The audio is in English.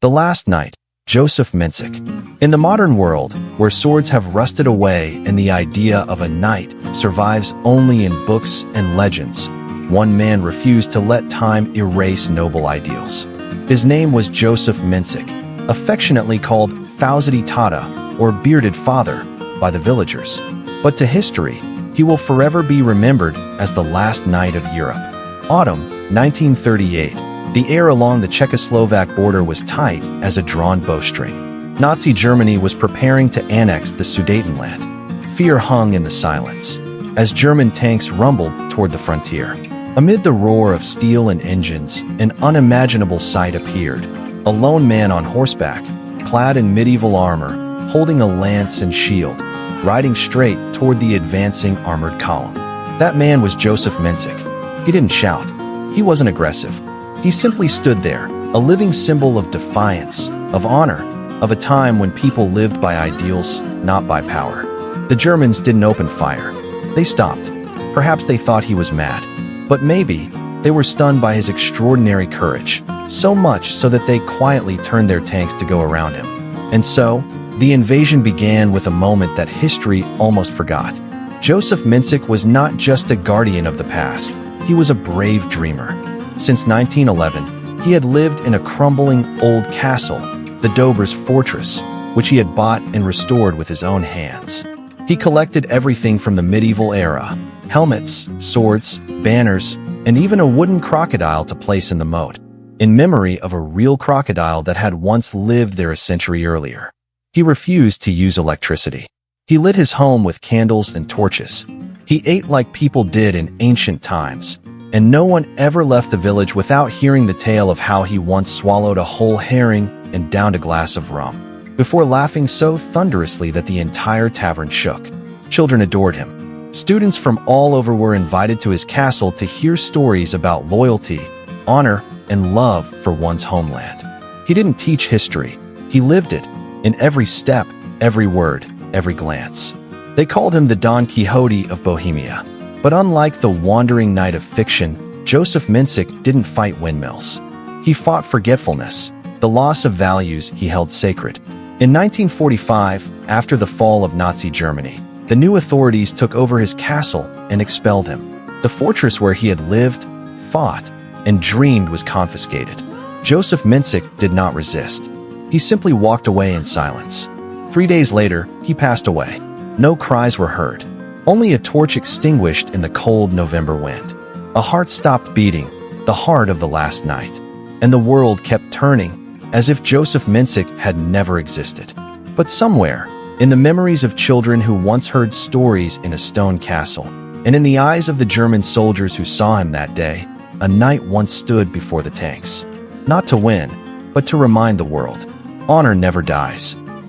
The Last Knight, Josef Mencík. In the modern world, where swords have rusted away and the idea of a knight survives only in books and legends, one man refused to let time erase noble ideals. His name was Josef Mencík, affectionately called Faucety Tata, or Bearded Father, by the villagers. But to history, he will forever be remembered as the last knight of Europe. Autumn, 1938. The air along the Czechoslovak border was tight as a drawn bowstring. Nazi Germany was preparing to annex the Sudetenland. Fear hung in the silence as German tanks rumbled toward the frontier. Amid the roar of steel and engines, an unimaginable sight appeared. A lone man on horseback, clad in medieval armor, holding a lance and shield, riding straight toward the advancing armored column. That man was Josef Mencík. He didn't shout. He wasn't aggressive. He simply stood there, a living symbol of defiance, of honor, of a time when people lived by ideals, not by power. The Germans didn't open fire. They stopped. Perhaps they thought he was mad. But maybe they were stunned by his extraordinary courage, so much so that they quietly turned their tanks to go around him. And so, the invasion began with a moment that history almost forgot. Josef Mencík was not just a guardian of the past. He was a brave dreamer. Since 1911, he had lived in a crumbling old castle, the Dobre's fortress, which he had bought and restored with his own hands. He collected everything from the medieval era: helmets, swords, banners, and even a wooden crocodile to place in the moat, in memory of a real crocodile that had once lived there a century earlier. He refused to use electricity. He lit his home with candles and torches. He ate like people did in ancient times, and no one ever left the village without hearing the tale of how he once swallowed a whole herring and downed a glass of rum, before laughing so thunderously that the entire tavern shook. Children adored him. Students from all over were invited to his castle to hear stories about loyalty, honor, and love for one's homeland. He didn't teach history. He lived it, in every step, every word, every glance. They called him the Don Quixote of Bohemia. But unlike the wandering knight of fiction, Josef Mencík didn't fight windmills. He fought forgetfulness, the loss of values he held sacred. In 1945, after the fall of Nazi Germany, the new authorities took over his castle and expelled him. The fortress where he had lived, fought, and dreamed was confiscated. Josef Mencík did not resist. He simply walked away in silence. 3 days later, he passed away. No cries were heard. Only a torch extinguished in the cold November wind. A heart stopped beating, the heart of the last knight. And the world kept turning, as if Josef Mencík had never existed. But somewhere, in the memories of children who once heard stories in a stone castle, and in the eyes of the German soldiers who saw him that day, a knight once stood before the tanks. Not to win, but to remind the world. Honor never dies.